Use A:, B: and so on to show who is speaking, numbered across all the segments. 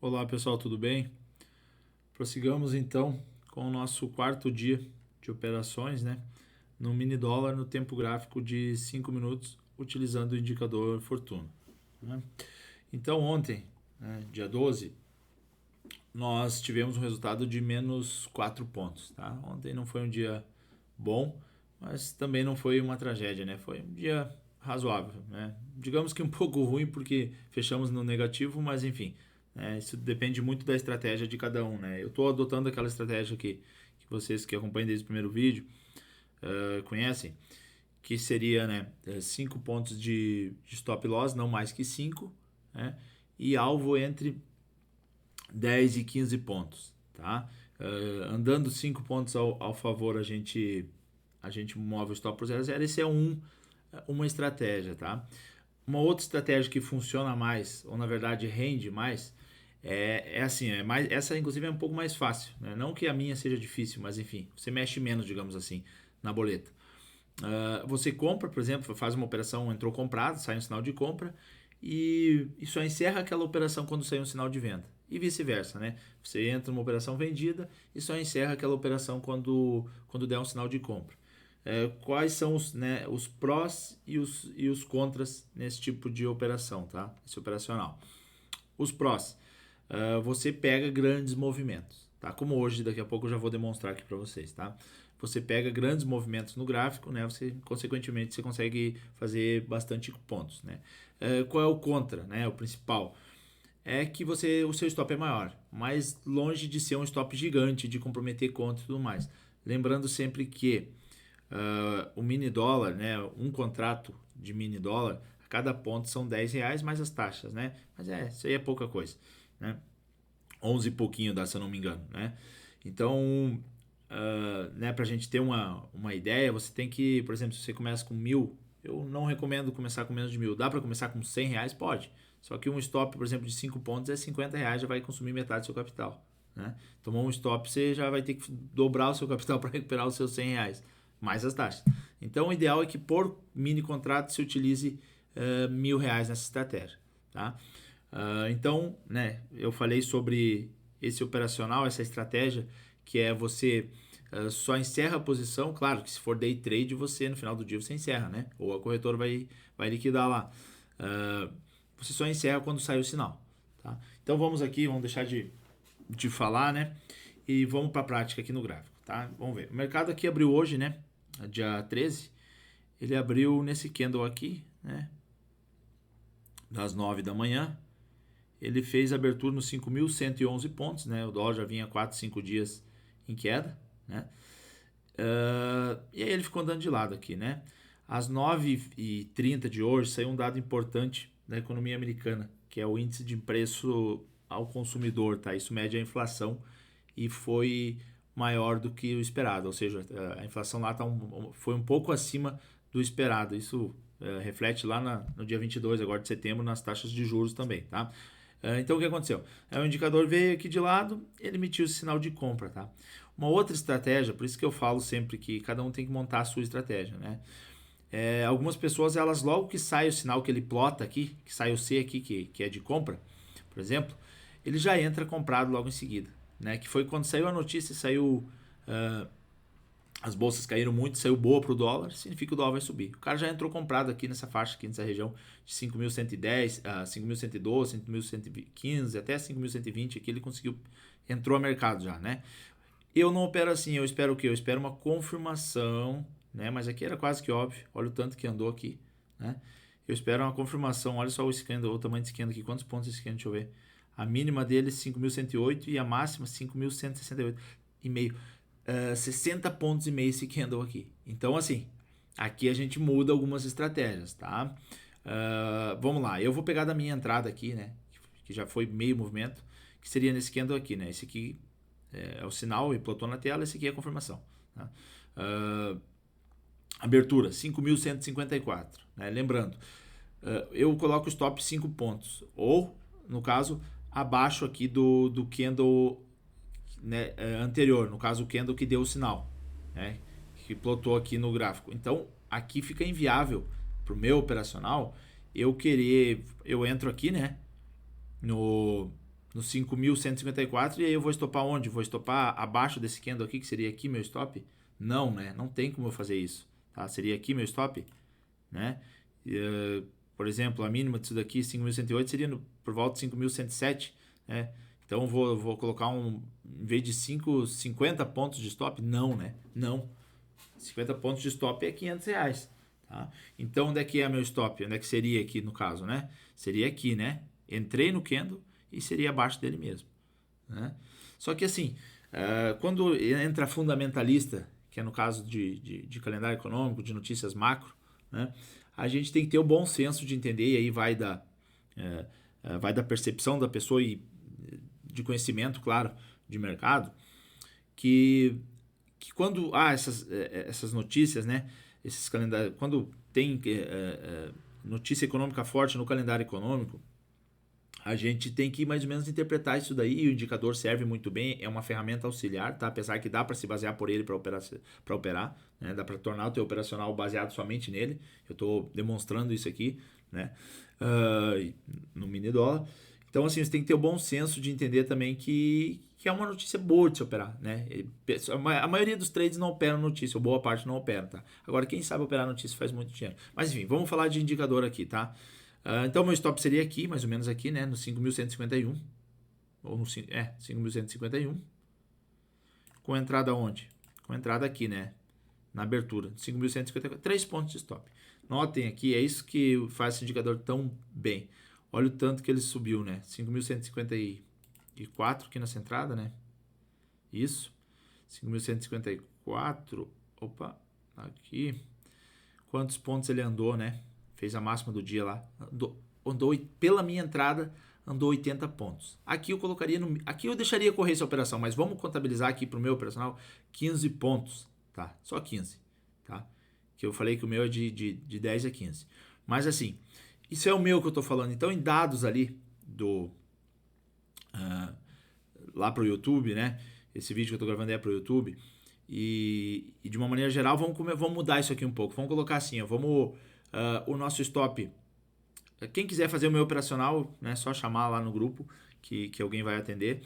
A: Olá pessoal, tudo bem? Prossigamos então com o nosso quarto dia de operações, né? No mini dólar no tempo gráfico de 5 minutos, utilizando o indicador Fortuna, né? Então ontem, né, dia 12, nós tivemos um resultado de menos 4 pontos, tá? Ontem não foi um dia bom, mas também não foi uma tragédia, né? Foi um dia razoável, né? Digamos que um pouco ruim porque fechamos no negativo, mas enfim, né? Isso depende muito da estratégia de cada um, né? Eu estou adotando aquela estratégia que vocês que acompanham desde o primeiro vídeo conhecem, que seria, né, 5 pontos de stop loss, não mais que 5, né? E alvo entre 10 e 15 pontos, tá? Andando 5 pontos ao favor, a gente move o stop por 0 a 0. Esse é uma estratégia, tá? Uma outra estratégia que funciona mais, ou na verdade rende mais, é assim, essa inclusive é um pouco mais fácil, né? Não que a minha seja difícil, mas enfim, você mexe menos, digamos assim, na boleta. Você compra, por exemplo, faz uma operação, entrou comprado, sai um sinal de compra e só encerra aquela operação quando sair um sinal de venda. E vice-versa, né? Você entra numa operação vendida e só encerra aquela operação quando der um sinal de compra. Quais são os prós e os contras nesse tipo de operação, tá? Esse operacional. Os prós, você pega grandes movimentos, tá? Como hoje, daqui a pouco eu já vou demonstrar aqui para vocês, tá? Você pega grandes movimentos no gráfico, né? Você, consequentemente, você consegue fazer bastante pontos, né? Qual é o contra, né? O principal é que o seu stop é maior, mas longe de ser um stop gigante, de comprometer conta e tudo mais. Lembrando sempre que o mini dólar, né? Um contrato de mini dólar, a cada ponto são R$ 10 mais as taxas, né? Mas isso aí é pouca coisa, né? 11 e pouquinho dá, se eu não me engano, né? Então, né, para a gente ter uma ideia, você tem que, por exemplo, se você começa com 1.000, eu não recomendo começar com menos de 1.000. Dá para começar com R$ 100? Pode. Só que um stop, por exemplo, de 5 pontos é R$ 50, já vai consumir metade do seu capital, né? Tomou um stop, você já vai ter que dobrar o seu capital para recuperar os seus R$ 100, mais as taxas. Então, o ideal é que por mini contrato se utilize R$ 1.000 nessa estratégia, tá? Então, né, eu falei sobre esse operacional, essa estratégia, que é você só encerra a posição. Claro que se for day trade, você no final do dia você encerra, né? Ou a corretora vai liquidar lá. Você só encerra quando sai o sinal, tá? Então vamos aqui, vamos deixar de falar, né? E vamos para a prática aqui no gráfico, tá? Vamos ver. O mercado aqui abriu hoje, né? Dia 13. Ele abriu nesse candle aqui, né? Das 9 da manhã. Ele fez abertura nos 5.111 pontos, né? O dólar já vinha 4, 5 dias em queda, né? E aí ele ficou andando de lado aqui, né? Às 9h30 de hoje saiu um dado importante da economia americana, que é o índice de preço ao consumidor, tá? Isso mede a inflação e foi maior do que o esperado, ou seja, a inflação lá foi um pouco acima do esperado. Isso reflete lá no dia 22 agora de setembro nas taxas de juros também, tá? Então o que aconteceu? O indicador veio aqui de lado, ele emitiu esse sinal de compra, tá? Uma outra estratégia, por isso que eu falo sempre que cada um tem que montar a sua estratégia, né? Algumas pessoas, elas logo que sai o sinal que ele plota aqui, que sai o C aqui, que é de compra, por exemplo, ele já entra comprado logo em seguida, né? Que foi quando saiu a notícia, as bolsas caíram muito, saiu boa para o dólar, significa que o dólar vai subir. O cara já entrou comprado aqui nessa faixa, aqui nessa região de 5.110, 5.112, 5.115, até 5.120, aqui ele conseguiu, entrou a mercado já, né? Eu não opero assim, eu espero o quê? Eu espero uma confirmação, né? Mas aqui era quase que óbvio, olha o tanto que andou aqui, né? Eu espero uma confirmação, olha só o candle, o tamanho desse candle aqui, quantos pontos esse candle, deixa eu ver. A mínima dele é 5.108 e a máxima 5.168,5. 60 pontos e meio esse candle aqui. Então, assim, aqui a gente muda algumas estratégias, tá? Vamos lá, eu vou pegar da minha entrada aqui, né? Que já foi meio movimento, que seria nesse candle aqui, né? Esse aqui é o sinal e plotou na tela, esse aqui é a confirmação, tá? Abertura 5.154, né? Lembrando, eu coloco o stop 5 pontos, ou no caso abaixo aqui do candle, né, anterior, no caso o candle que deu o sinal, né, que plotou aqui no gráfico. Então aqui fica inviável para o meu operacional eu entro aqui, né, no no 5.154, e aí eu vou estopar onde? Vou estopar abaixo desse candle aqui, que seria aqui meu stop? Não, né? Não tem como eu fazer isso, tá? Seria aqui meu stop, né? Por exemplo, a mínima disso daqui, 5.108, seria por volta de 5.107, né? Então vou colocar em vez de 50 pontos de stop? Não, né? Não. 50 pontos de stop é R$500, tá? Então onde é que é meu stop? Onde é que seria aqui no caso, né? Seria aqui, né? Entrei no candle e seria abaixo dele mesmo, né? Só que assim, quando entra fundamentalista, que é no caso de calendário econômico, de notícias macro, né? A gente tem que ter o bom senso de entender, e aí vai da percepção da pessoa e de conhecimento, claro, de mercado, que quando há essas notícias, né, esses calendários, quando tem notícia econômica forte no calendário econômico, a gente tem que mais ou menos interpretar isso daí, e o indicador serve muito bem, é uma ferramenta auxiliar, tá? Apesar que dá para se basear por ele para operar, né? Dá para tornar o teu operacional baseado somente nele. Eu estou demonstrando isso aqui, né? No mini dólar. Então, assim, você tem que ter o bom senso de entender também que é uma notícia boa de se operar, né? A maioria dos trades não operam notícia, ou boa parte não opera, tá? Agora, quem sabe operar notícia faz muito dinheiro. Mas, enfim, vamos falar de indicador aqui, tá? Então, meu stop seria aqui, mais ou menos aqui, né? No 5.151. Ou no 5.151. Com entrada onde? Com entrada aqui, né? Na abertura. 5.154. 3 pontos de stop. Notem aqui, é isso que faz esse indicador tão bem. Olha o tanto que ele subiu, né? 5.154 aqui nessa entrada, né? Isso. 5.154. Opa, aqui. Quantos pontos ele andou, né? Fez a máxima do dia lá. Andou pela minha entrada, andou 80 pontos. Aqui eu colocaria aqui eu deixaria correr essa operação, mas vamos contabilizar aqui para o meu operacional 15 pontos, tá? Só 15, tá? Que eu falei que o meu é de 10 a 15. Mas assim, isso é o meu que eu tô falando. Então, em dados ali lá pro YouTube, né? Esse vídeo que eu tô gravando é pro YouTube. E de uma maneira geral, vamos mudar isso aqui um pouco. Vamos colocar assim, ó, o nosso stop. Quem quiser fazer o meu operacional, né, só chamar lá no grupo que alguém vai atender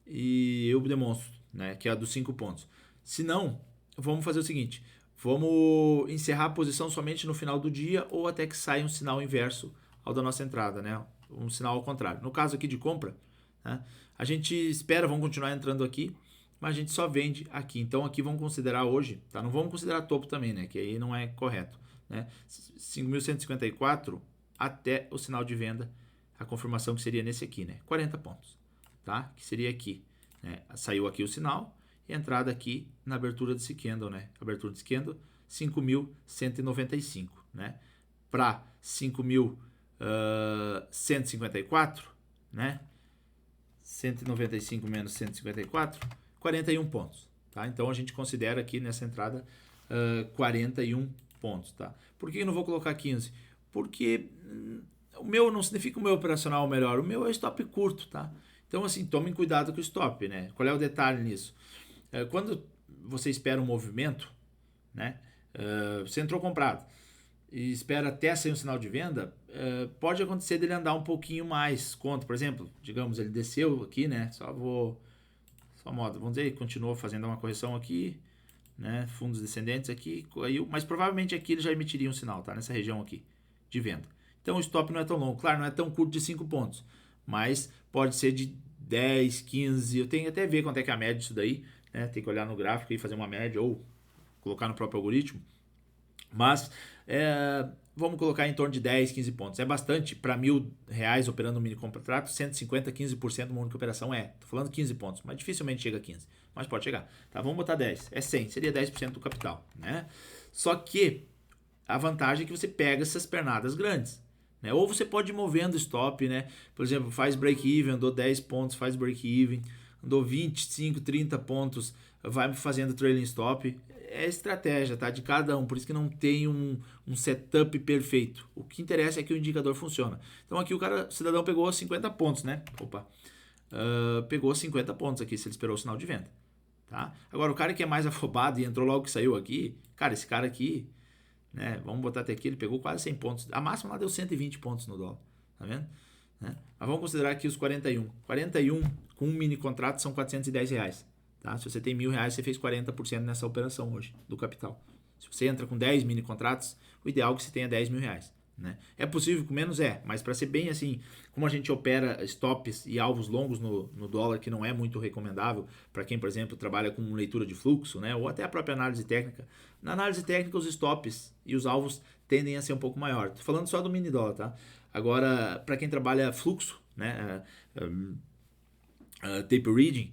A: e eu demonstro, né, que é a dos 5 pontos. Se não, vamos fazer o seguinte, vamos encerrar a posição somente no final do dia ou até que saia um sinal inverso ao da nossa entrada, né, um sinal ao contrário. No caso aqui de compra, né, a gente espera, vamos continuar entrando aqui, mas a gente só vende aqui. Então aqui vamos considerar hoje, tá? Não vamos considerar topo também, né, que aí não é correto, né? 5.154 até o sinal de venda, a confirmação que seria nesse aqui, né? 40 pontos, tá? Que seria aqui, né? Saiu aqui o sinal e entrada aqui na abertura desse candle, né? Abertura desse candle, 5.195, né? Para 5.154, né? 195 menos 154, 41 pontos, tá? Então a gente considera aqui nessa entrada 41 pontos, tá? Por que eu não vou colocar 15? Porque o meu não significa o meu operacional melhor, o meu é stop curto, tá? Então, assim, tomem cuidado com o stop, né? Qual é o detalhe nisso? Quando você espera um movimento, né? Você entrou comprado e espera até sair um sinal de venda, pode acontecer dele andar um pouquinho mais. Por exemplo, digamos, ele desceu aqui, né? Vamos dizer, continuou fazendo uma correção aqui, né? Fundos descendentes aqui, mas provavelmente aqui ele já emitiria um sinal, tá? Nessa região aqui de venda. Então o stop não é tão longo, claro, não é tão curto de 5 pontos, mas pode ser de 10, 15, eu tenho que até ver quanto é que é a média disso daí, né? Tem que olhar no gráfico e fazer uma média ou colocar no próprio algoritmo, mas vamos colocar em torno de 10, 15 pontos. É bastante para R$1.000 operando um mini contrato, 150, 15% uma única operação tô falando 15 pontos, mas dificilmente chega a 15, mas pode chegar, tá? Vamos botar 10, é 100, seria 10% do capital, né? Só que a vantagem é que você pega essas pernadas grandes, né? Ou você pode ir movendo stop, né? Por exemplo, faz break-even, andou 10 pontos, faz break-even, andou 25, 30 pontos, vai fazendo trailing stop. É estratégia, tá? De cada um, por isso que não tem um setup perfeito. O que interessa é que o indicador funciona. Então aqui o cidadão pegou 50 pontos, né? Pegou 50 pontos aqui, se ele esperou o sinal de venda, tá? Agora, o cara que é mais afobado e entrou logo que saiu aqui, cara, esse cara aqui, né? Vamos botar até aqui, ele pegou quase 100 pontos. A máxima lá deu 120 pontos no dólar, tá vendo? né? Mas vamos considerar aqui os 41. 41 com um mini contrato são R$410. Tá? Se você tem R$1.000, você fez 40% nessa operação hoje, do capital. Se você entra com 10 mini contratos, o ideal é que você tenha R$10.000. Né? É possível com menos? Mas para ser bem assim, como a gente opera stops e alvos longos no dólar, que não é muito recomendável para quem, por exemplo, trabalha com leitura de fluxo, né? Ou até a própria análise técnica. Na análise técnica, os stops e os alvos tendem a ser um pouco maior. Estou falando só do mini dólar, tá? Agora, para quem trabalha fluxo, né? Tape reading,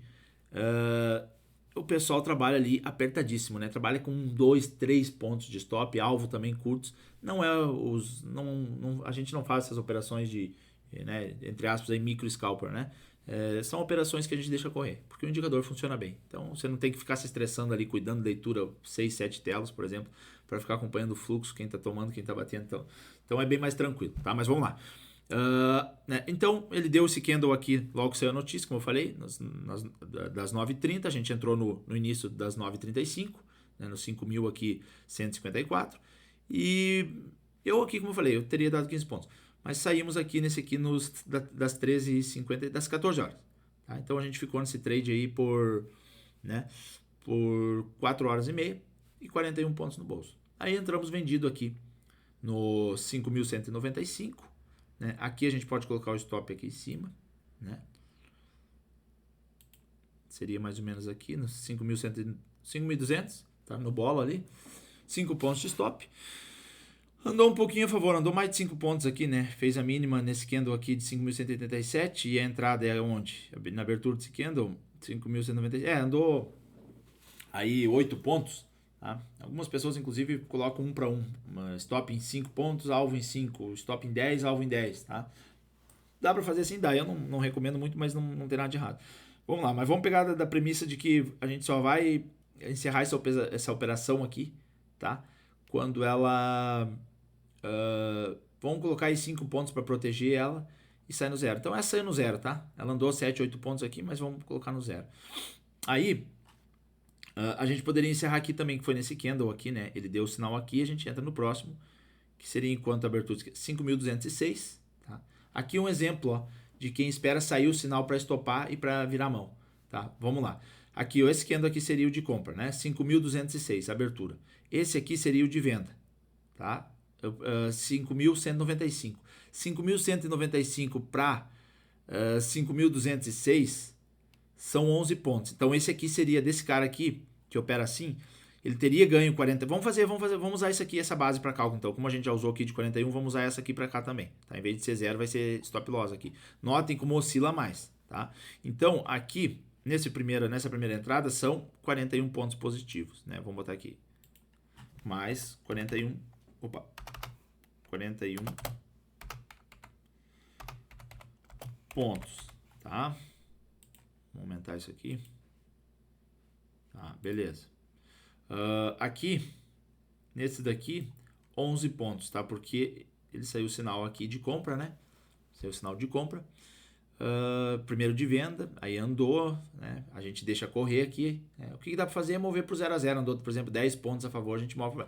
A: o pessoal trabalha ali apertadíssimo, né? Trabalha com 2, 3 pontos de stop, alvo também curtos. Não é a gente não faz essas operações de, né, entre aspas, aí, micro scalper, né? São operações que a gente deixa correr, porque o indicador funciona bem. Então você não tem que ficar se estressando ali, cuidando da leitura 6, 7 telas, por exemplo, para ficar acompanhando o fluxo, quem está tomando, quem está batendo. Então é bem mais tranquilo, tá? Mas vamos lá. Né? Então ele deu esse candle aqui logo que saiu a notícia, como eu falei, das 9h30, a gente entrou no início das 9h35, né, no 5.000 aqui 154, e eu aqui, como eu falei, eu teria dado 15 pontos, mas saímos aqui nesse aqui das 13h50, das 14 horas, tá? Então a gente ficou nesse trade aí por 4 horas e meia e 41 pontos no bolso. Aí entramos vendido aqui no 5.195, né? Aqui a gente pode colocar o stop aqui em cima, né? Seria mais ou menos aqui no 5.200, tá? No bolo ali, 5 pontos de stop. Andou um pouquinho a favor, andou mais de 5 pontos aqui, né? Fez a mínima nesse candle aqui de 5.187 e a entrada é onde? Na abertura desse candle, 5.197. Andou aí 8 pontos. Tá? Algumas pessoas, inclusive, colocam 1 para 1. Stop em 5 pontos, alvo em 5. Stop em 10, alvo em 10. Tá? Dá para fazer assim? Dá. Eu não recomendo muito, mas não tem nada de errado. Vamos lá, mas vamos pegar da premissa de que a gente só vai encerrar essa operação aqui, tá? Quando ela... vamos colocar aí 5 pontos para proteger ela e sai no zero. Então essa saiu no zero, tá? Ela andou 7, 8 pontos aqui, mas vamos colocar no zero. Aí... a gente poderia encerrar aqui também, que foi nesse candle aqui, né? Ele deu o sinal aqui, a gente entra no próximo, que seria enquanto a abertura 5.206, tá? Aqui um exemplo, ó, de quem espera sair o sinal para estopar e para virar mão, tá? Vamos lá. Aqui, esse candle aqui seria o de compra, né? 5.206, abertura. Esse aqui seria o de venda, tá? 5.195. 5.195 para 5.206 são 11 pontos. Então esse aqui seria desse cara aqui, que opera assim, ele teria ganho 40. Vamos usar isso aqui, essa base para cálculo. Então, como a gente já usou aqui de 41, vamos usar essa aqui para cá também. Tá? Em vez de ser 0, vai ser stop loss aqui. Notem como oscila mais, tá? Então, aqui, nessa primeira entrada, são 41 pontos positivos, né? Vamos botar aqui. Mais 41. Opa. 41 pontos, tá? Vamos aumentar isso aqui. Tá, beleza. Aqui, nesse daqui, 11 pontos, tá? Porque ele saiu o sinal aqui de compra, né? Saiu o sinal de compra. Primeiro de venda, aí andou, né? A gente deixa correr aqui. O que dá para fazer é mover para o 0 a 0. Andou, por exemplo, 10 pontos a favor, a gente move.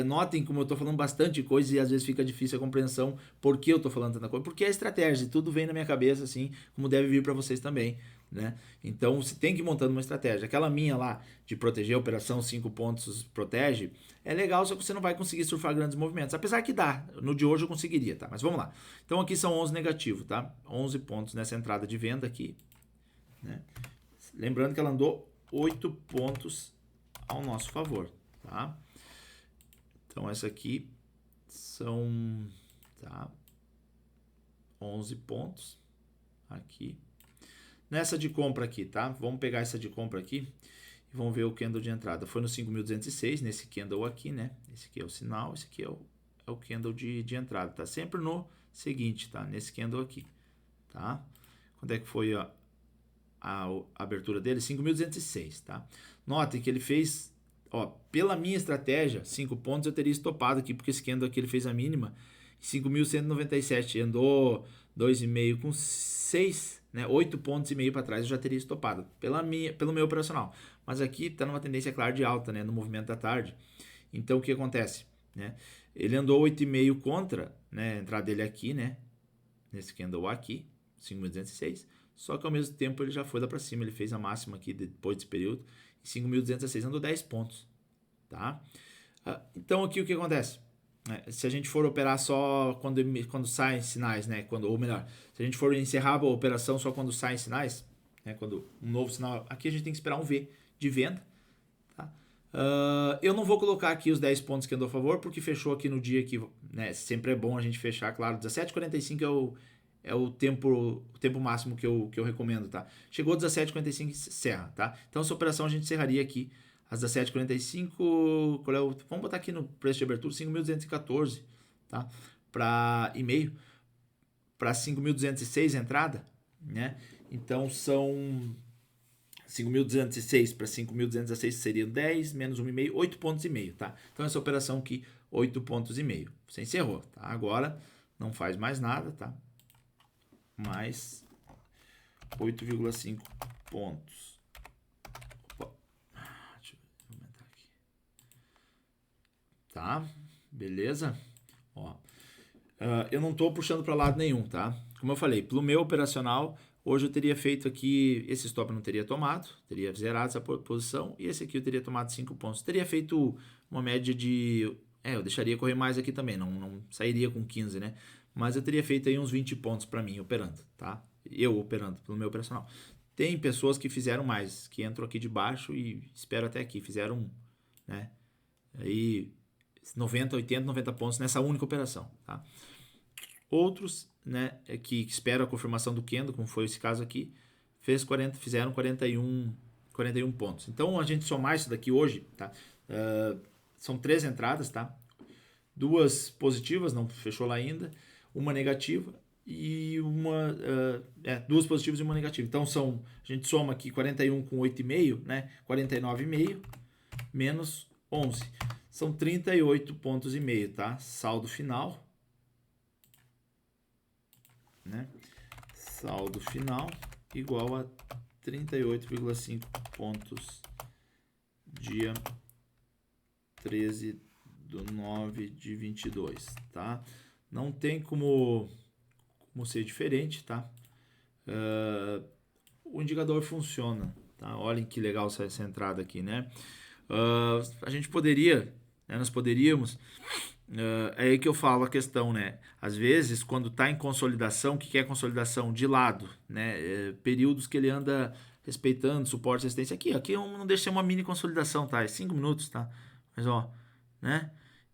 A: Notem como eu estou falando bastante coisa e às vezes fica difícil a compreensão por que eu estou falando tanta coisa. Porque é estratégia, tudo vem na minha cabeça, assim, como deve vir para vocês também, né? Então você tem que ir montando uma estratégia. Aquela minha lá de proteger a operação 5 pontos protege, é legal, só que você não vai conseguir surfar grandes movimentos. Apesar que dá, no de hoje eu conseguiria, tá? Mas vamos lá. Então aqui são 11 negativos, tá? 11 pontos nessa entrada de venda aqui, né? Lembrando que ela andou 8 pontos ao nosso favor, tá? Então essa aqui são, tá, 11 pontos aqui. Nessa de compra aqui, tá? Vamos pegar essa de compra aqui e vamos ver o candle de entrada. Foi no 5.206, nesse candle aqui, né? Esse aqui é o sinal, esse aqui é o candle de entrada, tá? Sempre no seguinte, tá? Nesse candle aqui, tá? Quando é que foi a abertura dele? 5.206, tá? Notem que ele fez... Ó, pela minha estratégia, 5 pontos eu teria estopado aqui, porque esse candle aqui ele fez a mínima, 5.197, andou 2,5 com 6, né, 8 pontos e meio para trás eu já teria estopado, pelo meu operacional. Mas aqui está numa tendência clara de alta, né, no movimento da tarde. Então o que acontece? Né? Ele andou 8,5 contra, né, a entrada dele aqui, né, nesse candle aqui, 5.206, só que ao mesmo tempo ele já foi lá para cima, ele fez a máxima aqui depois desse período, e 5.206 andou 10 pontos, tá? Então aqui o que acontece? Se a gente for operar só quando saem sinais, né? Ou melhor, se a gente for encerrar a operação só quando saem sinais, né? Quando um novo sinal, aqui a gente tem que esperar um V de venda, tá? Eu não vou colocar aqui os 10 pontos que andou a favor, porque fechou aqui no dia que, né? Sempre é bom a gente fechar, claro, 17h45 é o tempo máximo que eu recomendo, tá? Chegou 17h45 e encerra, tá? Então essa operação a gente encerraria aqui às 17h45, vamos botar aqui no preço de abertura 5.214, tá? Para e-mail, para 5.206 entrada, né? Então são 5.206 para 5.216 seriam 10 menos 1,5, 8 pontos e meio, tá? Então essa operação aqui, 8 pontos e meio. Você encerrou, tá? Agora não faz mais nada, tá? Mais 8,5 pontos. Opa. Deixa eu aumentar aqui. Tá? Beleza? Ó. Eu não estou puxando para lado nenhum, tá? Como eu falei, pelo meu operacional, hoje eu teria feito aqui, esse stop eu não teria tomado, teria zerado essa posição, e esse aqui eu teria tomado 5 pontos. Teria feito uma média de... eu deixaria correr mais aqui também, não sairia com 15, né? Mas eu teria feito aí uns 20 pontos para mim operando, tá? Eu operando pelo meu operacional. Tem pessoas que fizeram mais, que entram aqui de baixo e esperam até aqui, fizeram, né? Aí 90, 80, 90 pontos nessa única operação, tá? Outros, né, que esperam a confirmação do candle, como foi esse caso aqui, fizeram 41 pontos. Então a gente somar isso daqui hoje, tá? São 3 entradas, tá? 2 positivas, não fechou lá ainda, uma negativa e 2 positivas e uma negativa. Então a gente soma aqui 41 com 8,5, né? 49,5 menos 11. São 38 pontos e meio, tá? Saldo final, né? Saldo final igual a 38,5 pontos dia 13/9/22, tá? Não tem como ser diferente, tá? O indicador funciona, tá? Olhem que legal essa entrada aqui, né? A gente poderia, né? Nós poderíamos... é aí que eu falo a questão, né? Às vezes, quando está em consolidação, o que é consolidação? De lado, né? Períodos que ele anda respeitando, suporte, resistência. Aqui não deixa ser uma mini consolidação, tá? É 5 minutos, tá? Mas, ó, né?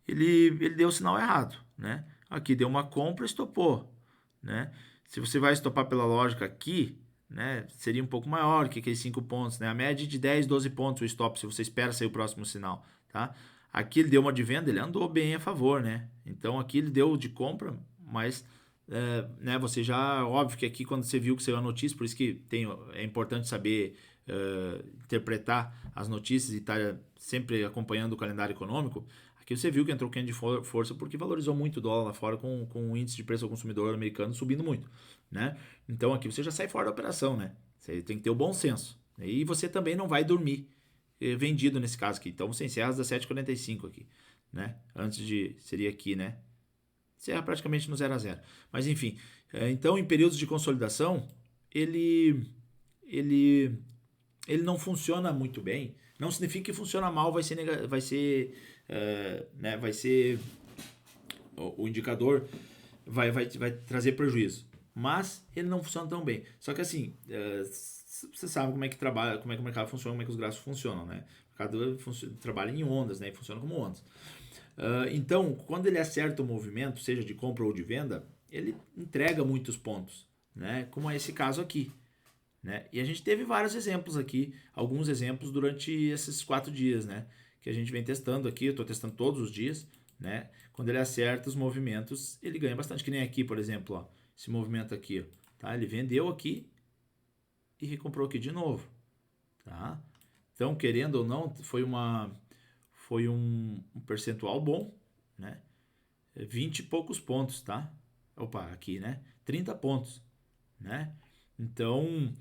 A: Ele deu o sinal errado, né? Aqui deu uma compra e estopou, né? Se você vai estopar pela lógica aqui, né? Seria um pouco maior que aqueles 5 pontos, né? A média de 10, 12 pontos o stop, se você espera sair o próximo sinal, tá? Aqui ele deu uma de venda, ele andou bem a favor, né? Então aqui ele deu de compra, mas né, você já... Óbvio que aqui quando você viu que saiu a notícia, por isso que é importante saber interpretar as notícias e estar sempre acompanhando o calendário econômico. Aqui você viu que entrou candle de força porque valorizou muito o dólar lá fora com o índice de preço ao consumidor americano subindo muito, né? Então aqui você já sai fora da operação, né? Você tem que ter o bom senso. E você também não vai dormir vendido nesse caso aqui. Então você encerra às 17h45 aqui, né? Seria aqui, né? Encerra praticamente no 0 a 0. Mas enfim, então em períodos de consolidação, ele não funciona muito bem. Não significa que funciona mal, vai ser o indicador vai trazer prejuízo. Mas ele não funciona tão bem. Só que assim, você sabe como é que trabalha, como é que o mercado funciona, como é que os gráficos funcionam, né? O mercado trabalha em ondas, né? E funciona como ondas. Então, quando ele acerta o movimento, seja de compra ou de venda, ele entrega muitos pontos, né? Como é esse caso aqui, né? E a gente teve vários exemplos aqui, alguns exemplos durante esses 4 dias, né? Que a gente vem testando aqui, eu estou testando todos os dias, né? Quando ele acerta os movimentos, ele ganha bastante, que nem aqui, por exemplo, ó, esse movimento aqui, ó, tá? Ele vendeu aqui e recomprou aqui de novo, tá? Então, querendo ou não, foi um percentual bom, né? 20 e poucos pontos, tá? Opa, aqui, né? 30 pontos, né? Então,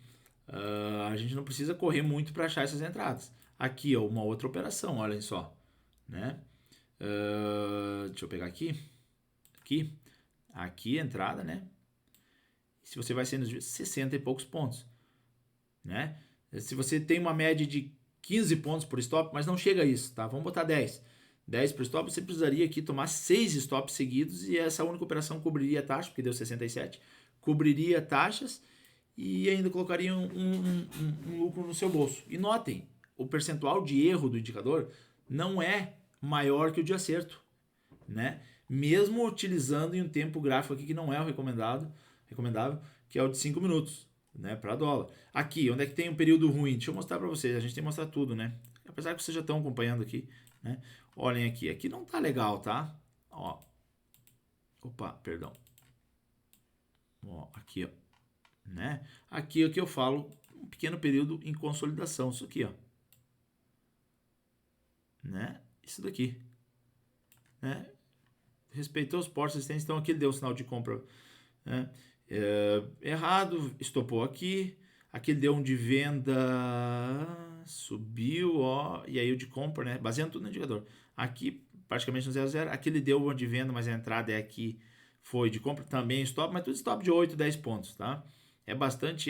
A: a gente não precisa correr muito para achar essas entradas. Aqui, ó, uma outra operação, olhem só, né? Deixa eu pegar aqui. Aqui a entrada, né? Se você vai sair nos dias, 60 e poucos pontos, né? Se você tem uma média de 15 pontos por stop, mas não chega a isso, tá? Vamos botar 10. 10 por stop, você precisaria aqui tomar 6 stops seguidos e essa única operação cobriria a taxa, porque deu 67, cobriria taxas e ainda colocaria um lucro no seu bolso. E notem, o percentual de erro do indicador não é maior que o de acerto, né? Mesmo utilizando em um tempo gráfico aqui que não é o recomendável, que é o de 5 minutos, né, para dólar. Aqui, onde é que tem um período ruim? Deixa eu mostrar para vocês, a gente tem que mostrar tudo, né? Apesar que vocês já estão acompanhando aqui, né? Olhem aqui, aqui não tá legal, tá? Ó. Opa, perdão. Ó, aqui, ó, né? Aqui é o que eu falo, um pequeno período em consolidação, isso aqui, ó. Né? Isso daqui, né? Respeitou os portos resistentes, então aqui ele deu o sinal de compra, né? Errado, estopou aqui, aqui ele deu um de venda, subiu, ó, e aí o de compra, né? Baseando tudo no indicador. Aqui, praticamente no 0,0, aqui ele deu um de venda, mas a entrada é aqui, foi de compra, também stop, mas tudo stop de 8, 10 pontos, tá? É bastante,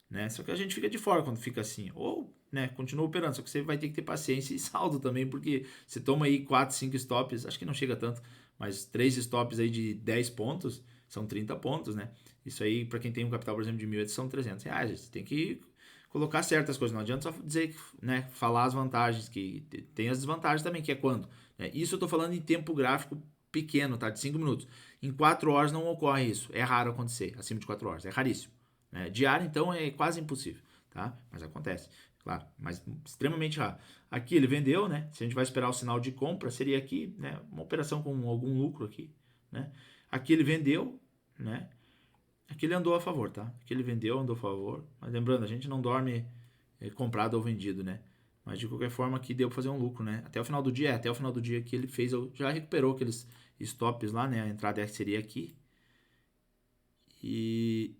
A: né? Só que a gente fica de fora quando fica assim, ou, né, continua operando, só que você vai ter que ter paciência e saldo também, porque você toma aí 4, 5 stops, acho que não chega tanto, mas 3 stops aí de 10 pontos, são 30 pontos, né? Isso aí, para quem tem um capital, por exemplo, de 1.000, são R$300. Você tem que colocar certas coisas. Não adianta só dizer, né, falar as vantagens, que tem as desvantagens também, que é quando. Né? Isso eu estou falando em tempo gráfico pequeno, tá? De 5 minutos. Em 4 horas não ocorre isso. É raro acontecer, acima de 4 horas. É raríssimo. Né? Diário, então, é quase impossível, tá? Mas acontece. Claro, mas extremamente raro. Aqui ele vendeu, né? Se a gente vai esperar o sinal de compra, seria aqui, né? Uma operação com algum lucro aqui, né? Aqui ele vendeu, né? Aqui ele andou a favor, tá? Aqui ele vendeu, andou a favor. Mas lembrando, a gente não dorme comprado ou vendido, né? Mas de qualquer forma aqui deu pra fazer um lucro, né? Até o final do dia, até o final do dia que ele fez, já recuperou aqueles stops lá, né? A entrada seria aqui. E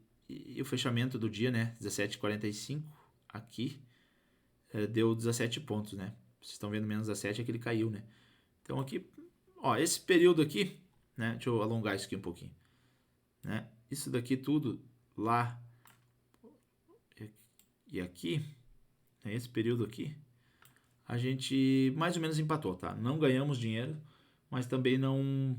A: o fechamento do dia, né? 17,45 aqui deu 17 pontos, né? Vocês estão vendo menos 17 é que ele caiu, né? Então aqui, ó, esse período aqui, né? Deixa eu alongar isso aqui um pouquinho, né? Isso daqui tudo lá e aqui, né, esse período aqui, a gente mais ou menos empatou, tá? Não ganhamos dinheiro, mas também não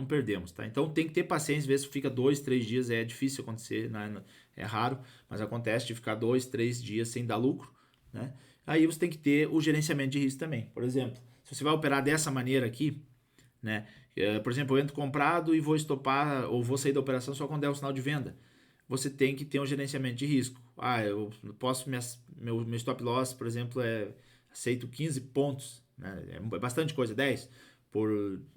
A: perdemos, tá? Então tem que ter paciência, às vezes fica 2, 3 dias, é difícil acontecer, né? É raro, mas acontece de ficar 2, 3 dias sem dar lucro, né? Aí você tem que ter o gerenciamento de risco também. Por exemplo, se você vai operar dessa maneira aqui, né? Por exemplo, eu entro comprado e vou estopar ou vou sair da operação só quando der o sinal de venda. Você tem que ter um gerenciamento de risco. Eu posso, meu stop loss, por exemplo, aceito 15 pontos, né? É bastante coisa, 10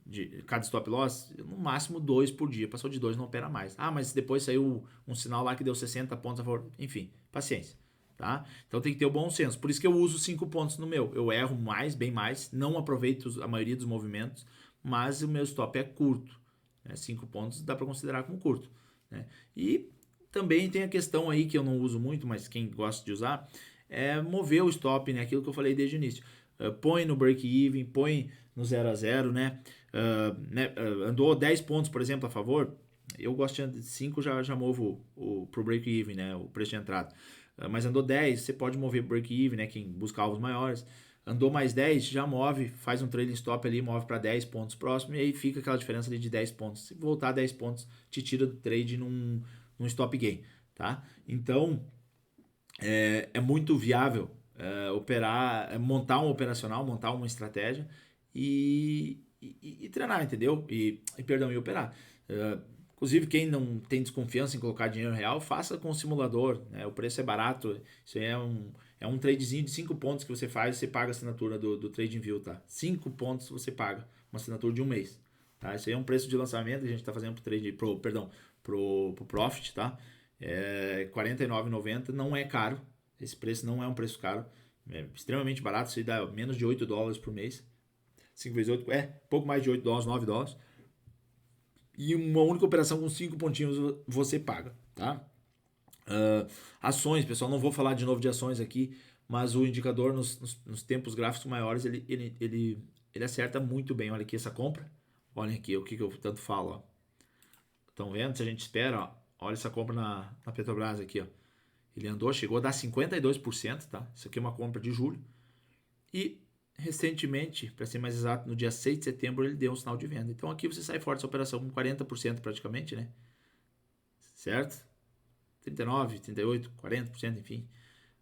A: de cada stop loss, no máximo 2 por dia. Passou de 2 não opera mais. Mas depois saiu um sinal lá que deu 60 pontos a favor. Enfim, paciência. Tá? Então tem que ter o bom senso. Por isso que eu uso 5 pontos no meu. Eu erro mais, bem mais, não aproveito a maioria dos movimentos, mas o meu stop é curto. 5 pontos dá para considerar como curto. Né? E também tem a questão aí que eu não uso muito, mas quem gosta de usar, é mover o stop, né? Aquilo que eu falei desde o início. Põe no break-even, põe no 0 a 0, né? Andou 10 pontos, por exemplo, a favor. Eu gosto de 5, já movo pro break-even, né? O preço de entrada. Mas andou 10, você pode mover break-even, né? Quem busca alvos maiores. Andou mais 10, já move, faz um trailing stop ali, move para 10 pontos próximo e aí fica aquela diferença ali de 10 pontos. Se voltar a 10 pontos, te tira do trade num stop gain, tá? Então, é muito viável operar, montar um operacional, montar uma estratégia e treinar, entendeu? E operar. Inclusive, quem não tem desconfiança em colocar dinheiro real, faça com o simulador, né? O preço é barato, isso aí é um tradezinho de 5 pontos que você faz, você paga a assinatura do TradingView, tá? 5 pontos você paga, uma assinatura de um mês, tá? Isso aí é um preço de lançamento que a gente está fazendo pro Profit, tá? É R$ 49,90, não é caro, esse preço não é um preço caro, é extremamente barato, isso aí dá menos de $8 por mês, 5 vezes 8, pouco mais de $8, $9, e uma única operação com 5 pontinhos você paga, tá? Ações, pessoal, não vou falar de novo de ações aqui, mas o indicador nos tempos gráficos maiores, ele acerta muito bem. Olha aqui essa compra, olha aqui o que eu tanto falo, ó. Estão vendo? Se a gente espera, ó, olha essa compra na Petrobras aqui, ó. Ele andou, chegou a dar 52%, tá? Isso aqui é uma compra de julho. E recentemente, para ser mais exato, no dia 6 de setembro, ele deu um sinal de venda. Então aqui você sai fora dessa operação com 40% praticamente, né? Certo? 39, 38, 40%, enfim,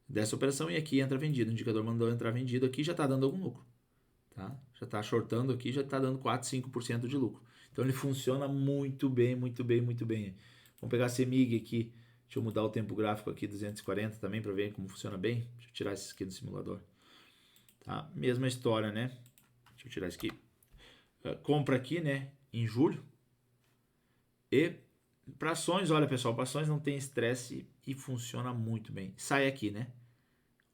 A: dessa operação. E aqui entra vendido. O indicador mandou entrar vendido aqui, já está dando algum lucro. Tá? Já está shortando aqui, já está dando 4, 5% de lucro. Então ele funciona muito bem, muito bem, muito bem. Vamos pegar a CEMIG aqui. Deixa eu mudar o tempo gráfico aqui, 240 também, para ver como funciona bem. Deixa eu tirar isso aqui do simulador. Tá? Mesma história, né? Deixa eu tirar isso aqui. Compra aqui, né? Em julho. E para ações, olha pessoal, para ações não tem estresse e funciona muito bem. Sai aqui, né?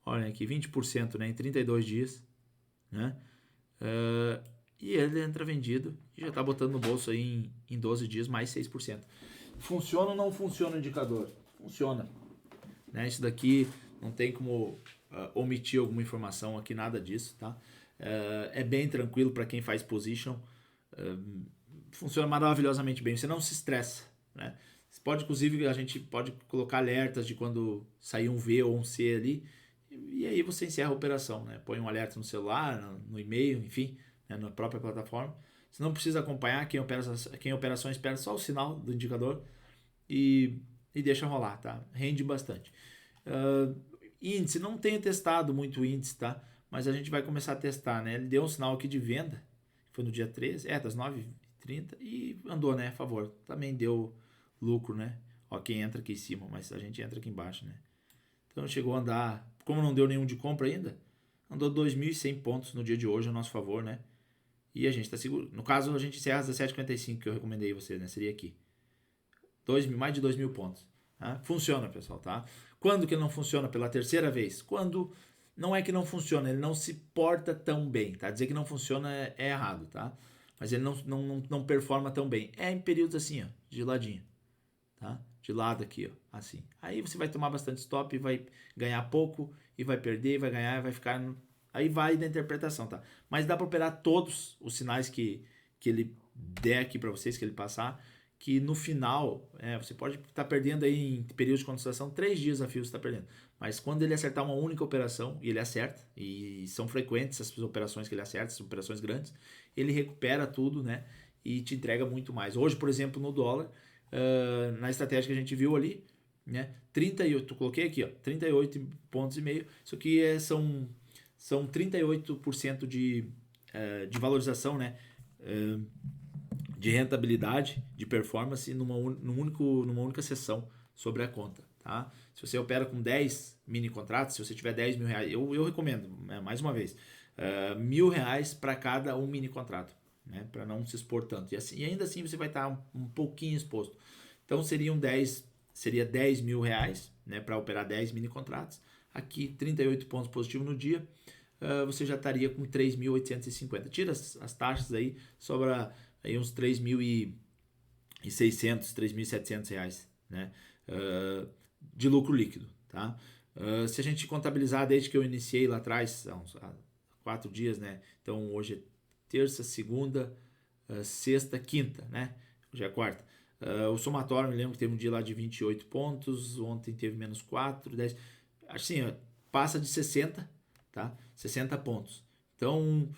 A: Olha aqui, 20%, né? Em 32 dias, né? E ele entra vendido e já está botando no bolso aí em 12 dias mais 6%. Funciona ou não funciona o indicador? Funciona. Né? Isso daqui não tem como omitir alguma informação aqui, nada disso, tá? É bem tranquilo para quem faz position. Funciona maravilhosamente bem, você não se estressa, né? Você pode, inclusive, a gente pode colocar alertas de quando sair um V ou um C ali, e aí você encerra a operação, né? Põe um alerta no celular, no e-mail, enfim, né? Na própria plataforma. Você não precisa acompanhar, quem operações perde só o sinal do indicador e deixa rolar, tá? Rende bastante. Índice, não tenho testado muito índice, tá? Mas a gente vai começar a testar, né? Ele deu um sinal aqui de venda, foi no dia 13, das 9h30 e andou, né? A favor. Também deu lucro, né? Ó, quem entra aqui em cima, mas a gente entra aqui embaixo, né? Então chegou a andar, como não deu nenhum de compra ainda, andou 2.100 pontos no dia de hoje a nosso favor, né? E a gente tá seguro. No caso, a gente encerra às 17h55 que eu recomendei você, né? Seria aqui. Mais de 2.000 pontos. Tá? Funciona, pessoal, tá? Quando que ele não funciona pela terceira vez? Quando não é que não funciona, ele não se porta tão bem, tá? Dizer que não funciona é errado, tá? Mas ele não performa tão bem. É em períodos assim, ó, de ladinho, tá? De lado aqui, ó, assim. Aí você vai tomar bastante stop e vai ganhar pouco e vai perder, vai ganhar e vai ficar... Aí vai da interpretação, tá? Mas dá para operar todos os sinais que ele der aqui para vocês, que ele passar, que no final, você pode estar perdendo aí em período de concentração 3 dias a fio você está perdendo. Mas quando ele acertar uma única operação, e ele acerta, e são frequentes essas operações que ele acerta, essas operações grandes, ele recupera tudo, né? E te entrega muito mais. Hoje, por exemplo, no dólar, na estratégia que a gente viu ali, né? 38, coloquei aqui, ó, 38 pontos e meio. Isso aqui são 38% de valorização, né? De rentabilidade, de performance numa única sessão sobre a conta, tá? Se você opera com 10 mini contratos, se você tiver 10 mil reais, eu recomendo, mais uma vez, R$ 1.000 para cada um mini contrato, né? Para não se expor tanto. E ainda assim você vai estar um pouquinho exposto. Então seria 10 mil reais, né? Para operar 10 mini contratos. Aqui 38 pontos positivos no dia. Você já estaria com 3.850. Tira as taxas aí, sobra aí uns 3.600, 3.700 reais, né? De lucro líquido, tá? Se a gente contabilizar desde que eu iniciei lá atrás, há 4 dias, né? Então hoje é terça, segunda, sexta, quinta, né? Hoje é quarta. O somatório, me lembro que teve um dia lá de 28 pontos, ontem teve menos 4, 10. Assim, ó, passa de 60, tá? 60 pontos. Então,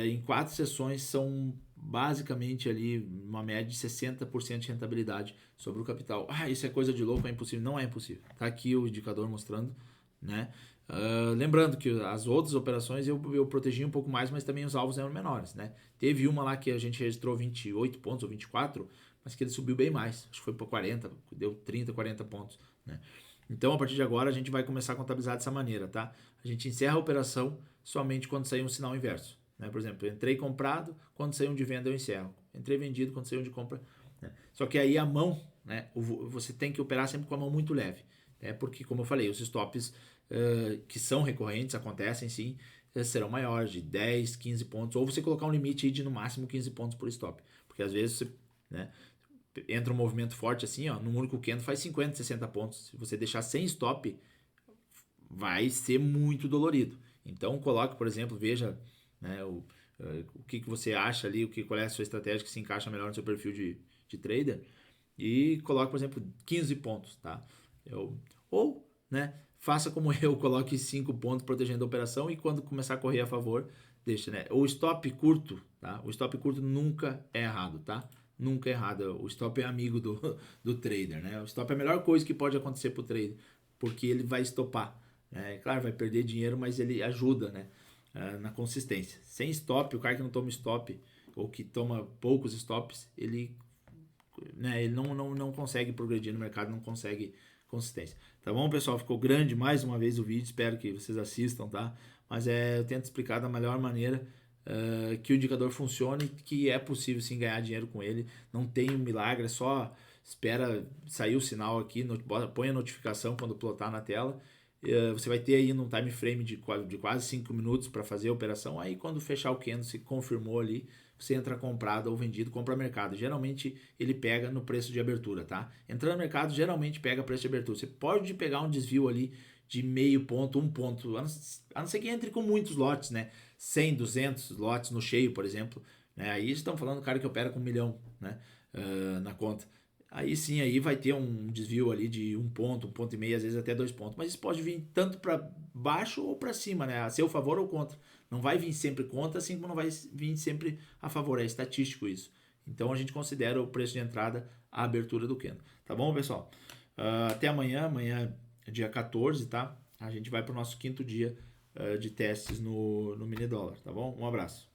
A: em 4 sessões são basicamente ali uma média de 60% de rentabilidade sobre o capital. Isso é coisa de louco, é impossível. Não é impossível. Tá aqui o indicador mostrando, né? Lembrando que as outras operações eu protegi um pouco mais, mas também os alvos eram menores, né? Teve uma lá que a gente registrou 28 pontos ou 24, mas que ele subiu bem mais. Acho que foi para 40, deu 30, 40 pontos, né? Então, a partir de agora, a gente vai começar a contabilizar dessa maneira, tá? A gente encerra a operação somente quando sair um sinal inverso, né? Por exemplo, eu entrei comprado, quando sair um de venda eu encerro. Entrei vendido, quando sair um de compra, né? Só que aí a mão, né? Você tem que operar sempre com a mão muito leve, né? Porque, como eu falei, os stops que são recorrentes, acontecem sim, serão maiores, de 10, 15 pontos, ou você colocar um limite de no máximo 15 pontos por stop, porque às vezes você, né, entra um movimento forte assim, ó, num único candle faz 50, 60 pontos. Se você deixar sem stop, vai ser muito dolorido. Então coloque, por exemplo, veja, né, o que você acha ali, qual é a sua estratégia que se encaixa melhor no seu perfil de trader, e coloque, por exemplo, 15 pontos, tá? Ou, né, faça como eu, coloque 5 pontos protegendo a operação e quando começar a correr a favor, deixa, né? O stop curto, tá? O stop curto nunca é errado, tá? Nunca é errado. O stop é amigo do trader, né? O stop é a melhor coisa que pode acontecer pro trader, porque ele vai estopar, né? Claro, vai perder dinheiro, mas ele ajuda, né? Na consistência. Sem stop, o cara que não toma stop ou que toma poucos stops, ele, né, ele não consegue progredir no mercado, não consegue consistência. Tá bom, pessoal? Ficou grande mais uma vez o vídeo, espero que vocês assistam, tá? Mas eu tento explicar da melhor maneira que o indicador funcione, que é possível sim ganhar dinheiro com ele. Não tem um milagre, é só espera sair o sinal aqui, põe a notificação quando plotar na tela. Você vai ter aí num time frame de quase 5 minutos para fazer a operação. Aí quando fechar o candle, se confirmou ali, você entra comprado ou vendido, compra mercado. Geralmente ele pega no preço de abertura, tá? Entrando no mercado, geralmente pega preço de abertura. Você pode pegar um desvio ali de meio ponto, 1 ponto, a não ser que entre com muitos lotes, né? 100, 200 lotes no cheio, por exemplo. Né? Aí estamos falando do cara que opera com 1 milhão, né? Na conta. Aí sim, aí vai ter um desvio ali de 1 ponto, 1,5 ponto, às vezes até 2 pontos. Mas isso pode vir tanto para baixo ou para cima, né? A seu favor ou contra. Não vai vir sempre contra, assim como não vai vir sempre a favor. É estatístico isso. Então a gente considera o preço de entrada a abertura do candle. Tá bom, pessoal? Até amanhã. Amanhã é dia 14, tá? A gente vai para o nosso quinto dia de testes no mini dólar, tá bom? Um abraço.